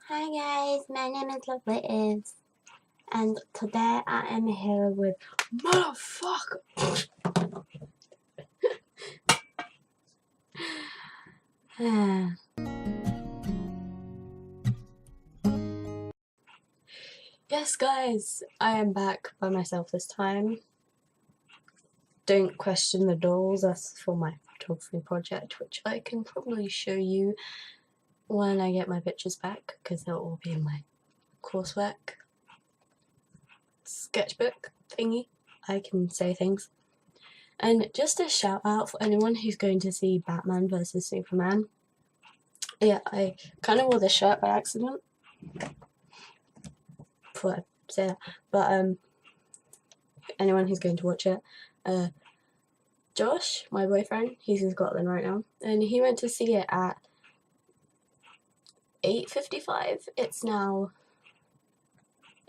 Hi guys, my name is Lovely and today I am here with motherfucker. Yes guys, I am back by myself this time. Don't question the dolls, that's for my photography project, which I can probably show you when I get my pictures back, because they'll all be in my coursework sketchbook thingy. I can say things. And just a shout out for anyone who's going to see Batman vs Superman. Yeah, I kind of wore this shirt by accident before I say that. But anyone who's going to watch it, Josh, my boyfriend, he's in Scotland right now, and he went to see it at 8:55. It's now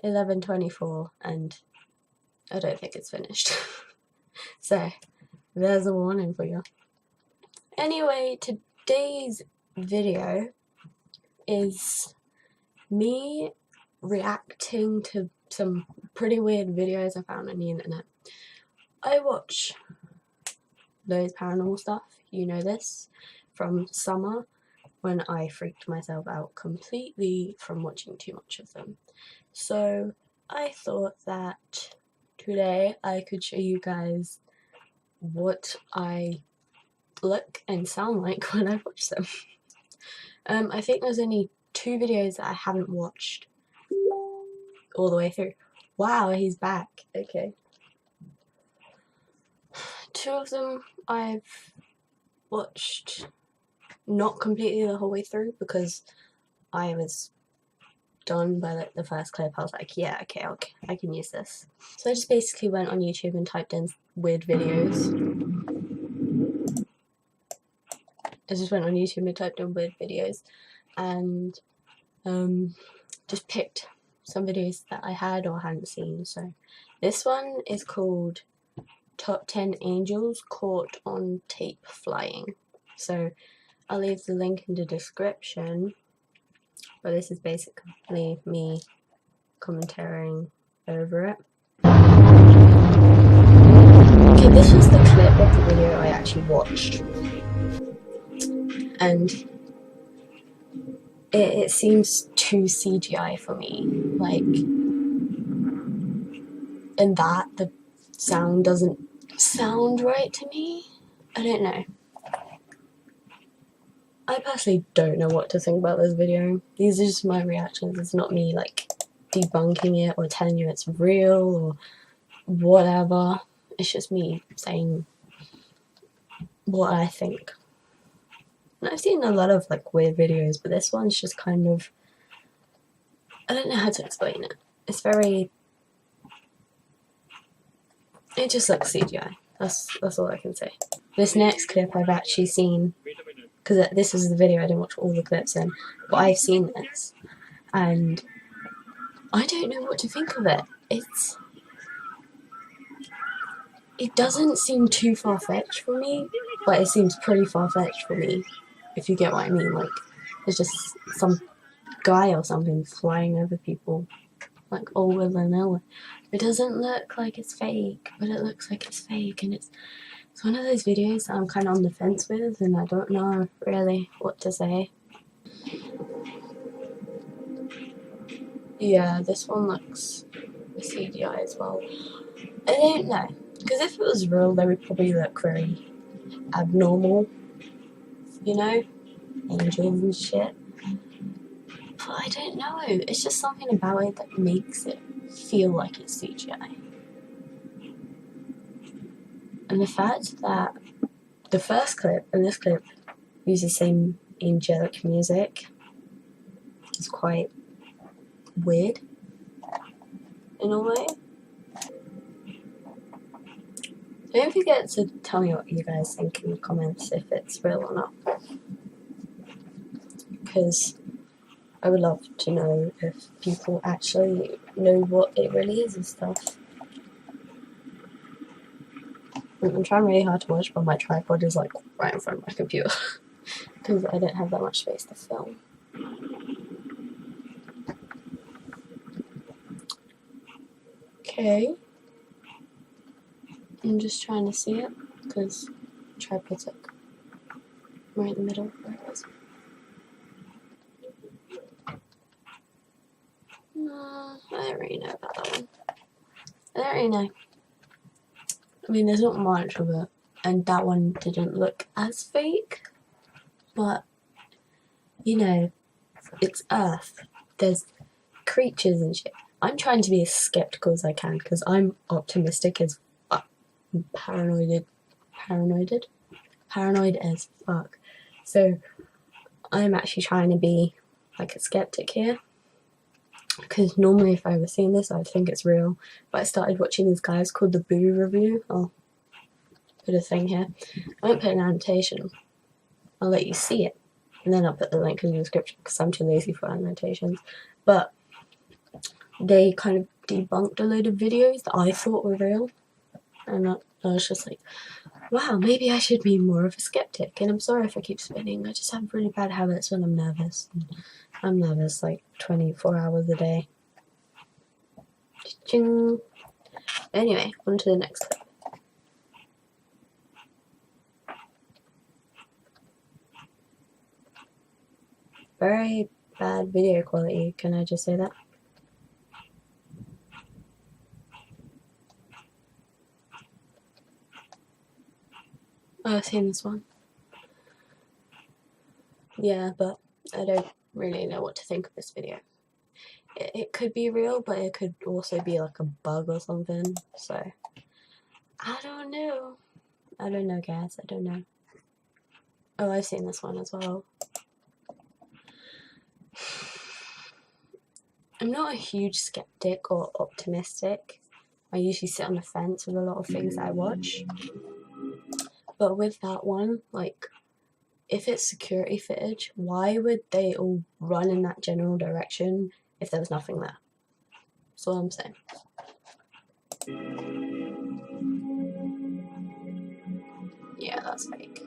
11:24, and I don't think it's finished. So there's a warning for you. Anyway, today's video is me reacting to some pretty weird videos I found on the internet. I watch those paranormal stuff, you know this, from summer when I freaked myself out completely from watching too much of them. So I thought that today I could show you guys what I look and sound like when I watch them. I think there's only 2 videos that I haven't watched all the way through. Wow, he's back. Okay. 2 of them I've watched not completely the whole way through because I was done by the first clip. I was like, yeah, okay, I can use this. So I just basically went on YouTube and typed in weird videos. And just picked some videos that I had or hadn't seen. So this one is called Top 10 Angels Caught on Tape Flying. So I'll leave the link in the description, but this is basically me commentating over it. Okay, this was the clip of the video I actually watched, and it seems too CGI for me, like, and that the sound doesn't sound right to me. I don't know. I personally don't know what to think about this video. These are just my reactions. It's not me like debunking it or telling you it's real or whatever. It's just me saying what I think. And I've seen a lot of like weird videos, but this one's just kind of, I don't know how to explain it. It's very, it just looks CGI. That's all I can say. This next clip I've actually seen, because this is the video, I didn't watch all the clips in, but I've seen this, and I don't know what to think of it. It doesn't seem too far-fetched for me, but it seems pretty far-fetched for me, if you get what I mean. Like, there's just some guy or something flying over people, like all willy-nilly. It doesn't look like it's fake, but it looks like it's fake, and it's one of those videos that I'm kind of on the fence with, and I don't know really what to say. Yeah, this one looks CGI as well. I don't know, because if it was real, they would probably look very abnormal, you know, angels and shit. But I don't know, it's just something about it that makes it feel like it's CGI. And the fact that the first clip and this clip use the same angelic music is quite weird in a way. Don't forget to tell me what you guys think in the comments, if it's real or not, because I would love to know if people actually know what it really is and stuff. I'm trying really hard to watch, but my tripod is like right in front of my computer because I don't have that much space to film. Okay. I'm just trying to see it because tripod's like right in the middle where it was. I don't really know about that one. I don't really know. I mean, there's not much of it, and that one didn't look as fake, but you know, it's Earth. There's creatures and shit. I'm trying to be as skeptical as I can because I'm optimistic as fuck. Paranoid as fuck. So I'm actually trying to be like a skeptic here. Because normally if I was seeing this, I'd think it's real. But I started watching these guys called the Boo Review. I'll put a thing here. I won't put an annotation. I'll let you see it. And then I'll put the link in the description because I'm too lazy for annotations. But they kind of debunked a load of videos that I thought were real. And I was just like, wow, maybe I should be more of a skeptic. And I'm sorry if I keep spinning. I just have really bad habits when I'm nervous. I'm nervous like 24 hours a day. Ching. Anyway, on to the next clip. Very bad video quality, can I just say that? Oh, I've seen this one. Yeah, but I don't really know what to think of this video. It could be real, but it could also be like a bug or something, so I don't know. I don't know, guys. I don't know. Oh, I've seen this one as well. I'm not a huge skeptic or optimistic. I usually sit on the fence with a lot of things that I watch. But with that one, like, if it's security footage, why would they all run in that general direction if there was nothing there? That's all I'm saying. Yeah, that's fake.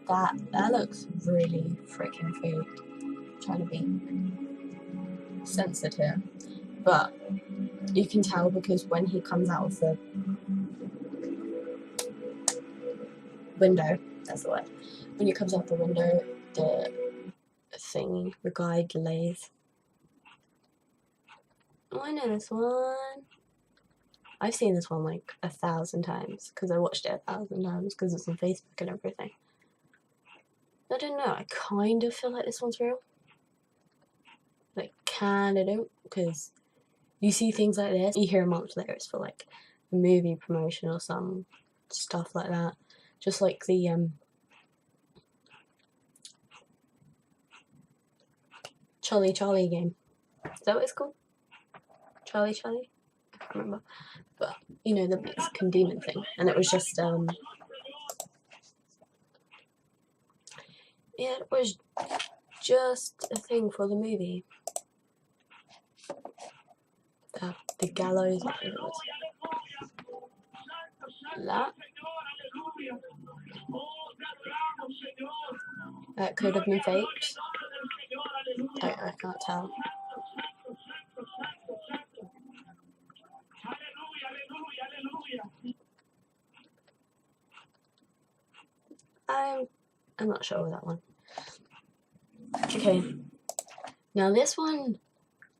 That looks really freaking fake. I'm trying to be sensitive. But you can tell because when he comes out of the window, that's the word. When he comes out the window, the guy delays. Oh, I know this one. I've seen this one like 1,000 times because I watched it 1,000 times because it's on Facebook and everything. I don't know, I kind of feel like this one's real. Like, kinda don't, because you see things like this, you hear a month later it's for like a movie promotion or some stuff like that. Just like the Charlie Charlie game. Is that what it's called? Charlie Charlie? I can't remember. But, you know, the Mexican demon thing. And it was just, it was just a thing for the movie. The gallows, I think it was. That could have been faked. I can't tell. I'm not sure with that one. Okay. Now this one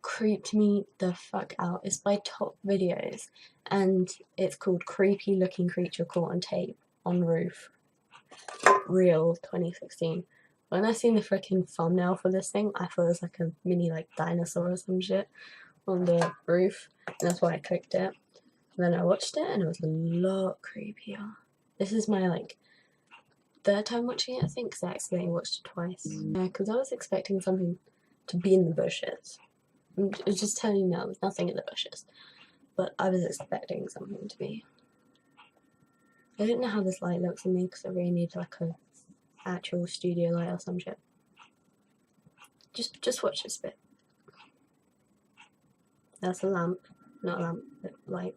creeped me the fuck out. It's by Top Videos and it's called Creepy Looking Creature Caught on Tape on Roof. Real 2016. When I seen the freaking thumbnail for this thing, I thought it was like a mini like dinosaur or some shit on the roof, and that's why I clicked it. And then I watched it and it was a lot creepier. This is my like third time watching it, I think, because I accidentally watched it twice. Yeah, because I was expecting something to be in the bushes. I'm just telling you now, there's nothing in the bushes. But I was expecting something to be. I don't know how this light looks on me because I really need like a actual studio light or some shit. Just watch this bit. That's a lamp, not a lamp, but light.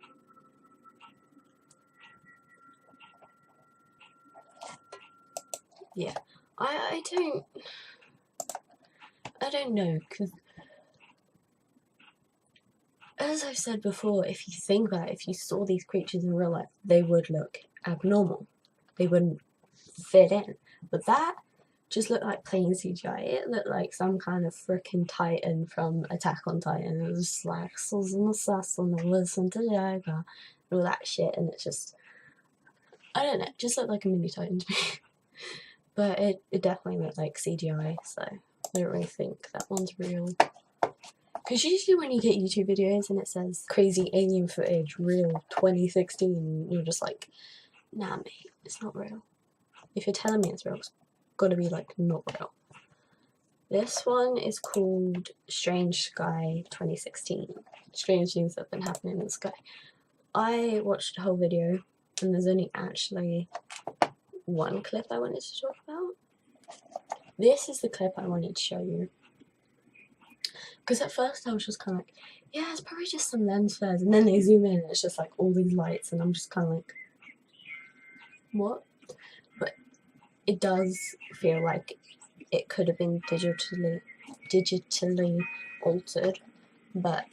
Yeah, I don't know, because as I've said before, if you think that if you saw these creatures in real life, they would look abnormal. They wouldn't fit in. But that just looked like plain CGI. It looked like some kind of freaking Titan from Attack on Titan. It was just like, Susan Assassin, listen to yoga, and all that shit. And it's just, I don't know, it just looked like a mini Titan to me. But it definitely looked like CGI, so I don't really think that one's real. Because usually when you get YouTube videos and it says crazy alien footage, real 2016, you're just like, nah mate, it's not real. If you're telling me it's real, it's gotta be like not real. This one is called Strange Sky 2016. Strange things that have been happening in the sky. I watched the whole video and there's only actually one clip I wanted to talk about. This is the clip I wanted to show you. Because at first I was just kind of like, yeah, it's probably just some lens flares. And then they zoom in and it's just like all these lights and I'm just kind of like, what? But it does feel like it could have been digitally altered, but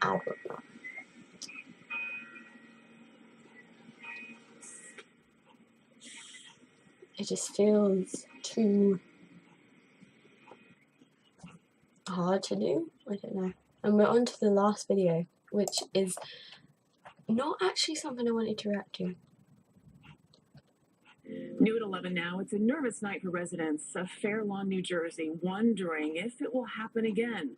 I don't know. It just feels too hard to do. I don't know. And we're on to the last video, which is not actually something I wanted to react to. New at 11 now, it's a nervous night for residents of Fair Lawn, New Jersey, wondering if it will happen again.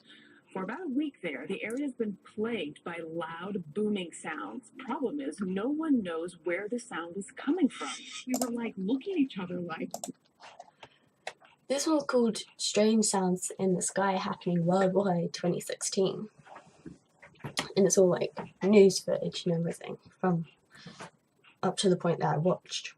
For about a week there, the area's been plagued by loud, booming sounds. Problem is, no one knows where the sound is coming from. We were like looking at each other like... This one's called Strange Sounds in the Sky Happening Worldwide 2016. And it's all like news footage and everything from up to the point that I watched.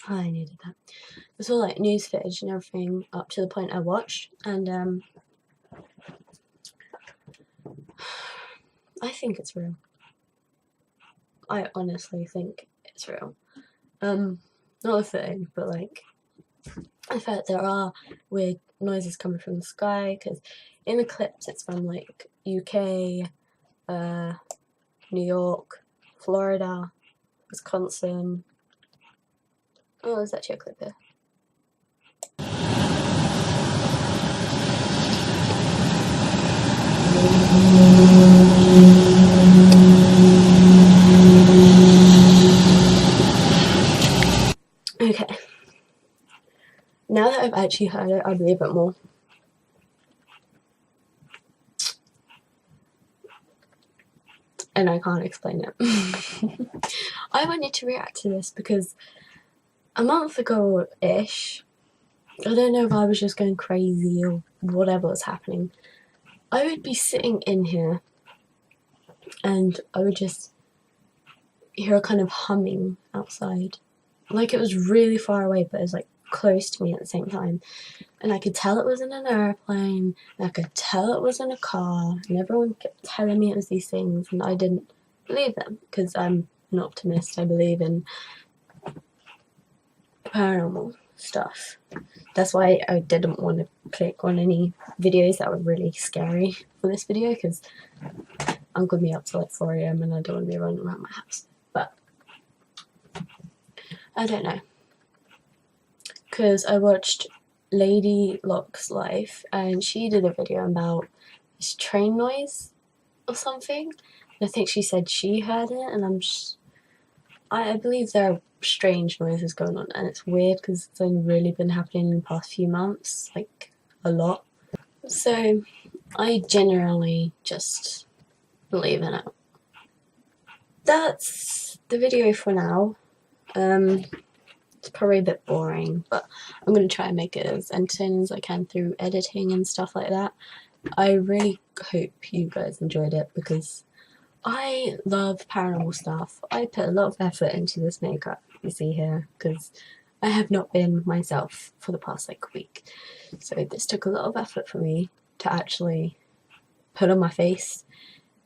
Oh, I needed that. It's all like news footage and everything up to the point I watched, and I think it's real. I honestly think it's real. Not the footage, but like I felt there are weird noises coming from the sky, because in the clips it's from like UK, New York, Florida, Wisconsin. Oh, there's actually a clip here. Okay. Now that I've actually heard it, I believe it more. And I can't explain it. I wanted to react to this because a month ago-ish, I don't know if I was just going crazy or whatever was happening, I would be sitting in here and I would just hear a kind of humming outside. Like it was really far away, but it was like close to me at the same time. And I could tell it was in an airplane, and I could tell it was in a car, and everyone kept telling me it was these things, and I didn't believe them, because I'm an optimist. I believe in paranormal stuff. That's why I didn't want to click on any videos that were really scary for this video, because I'm going to be up till like 4 AM and I don't want to be running around my house. But I don't know, because I watched Lady Locke's life and she did a video about this train noise or something. And I think she said she heard it, and I believe there are strange noises going on, and it's weird because it's only really been happening in the past few months, like a lot. So I generally just believe in it. That's the video for now. It's probably a bit boring, but I'm going to try and make it as entertaining as I can through editing and stuff like that. I really hope you guys enjoyed it, because I love paranormal stuff. I put a lot of effort into this makeup you see here, because I have not been myself for the past like week. So this took a lot of effort for me to actually put on my face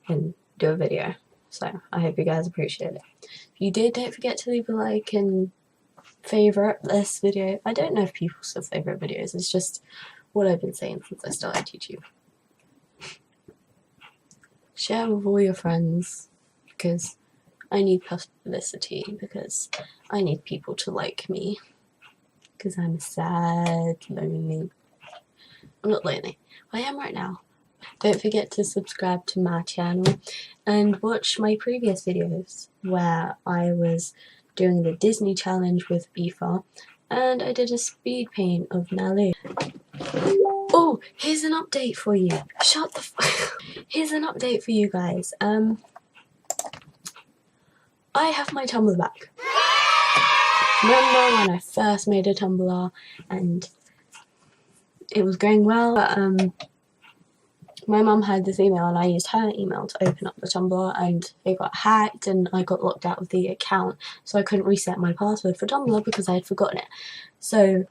and do a video. So I hope you guys appreciate it. If you did, don't forget to leave a like and favourite this video. I don't know if people still favourite videos, it's just what I've been saying since I started YouTube. Share with all your friends, because I need publicity, because I need people to like me, because I'm sad, lonely. I'm not lonely. I am right now. Don't forget to subscribe to my channel and watch my previous videos where I was doing the Disney challenge with Aoife and I did a speed paint of Nalu. Oh, here's an update for you. Shut the Here's an update for you guys. I have my Tumblr back. Remember when I first made a Tumblr and it was going well, but my mum had this email and I used her email to open up the Tumblr and it got hacked and I got locked out of the account, so I couldn't reset my password for Tumblr because I had forgotten it. So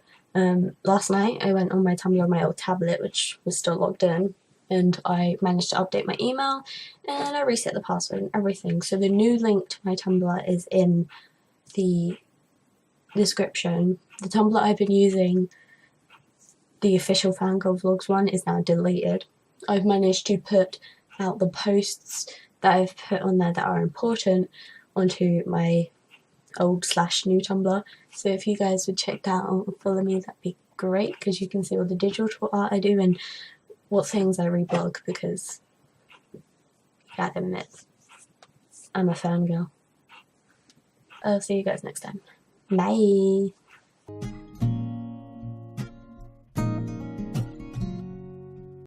last night I went on my Tumblr on my old tablet, which was still logged in, and I managed to update my email and I reset the password and everything. So the new link to my Tumblr is in the description. The Tumblr I've been using, the official Fangirl Vlogs one, is now deleted. I've managed to put out the posts that I've put on there that are important onto my old/new Tumblr. So if you guys would check that out and follow me, that'd be great, because you can see all the digital art I do and what things I reblog, because you gotta admit, I'm a fangirl. I'll see you guys next time. Bye!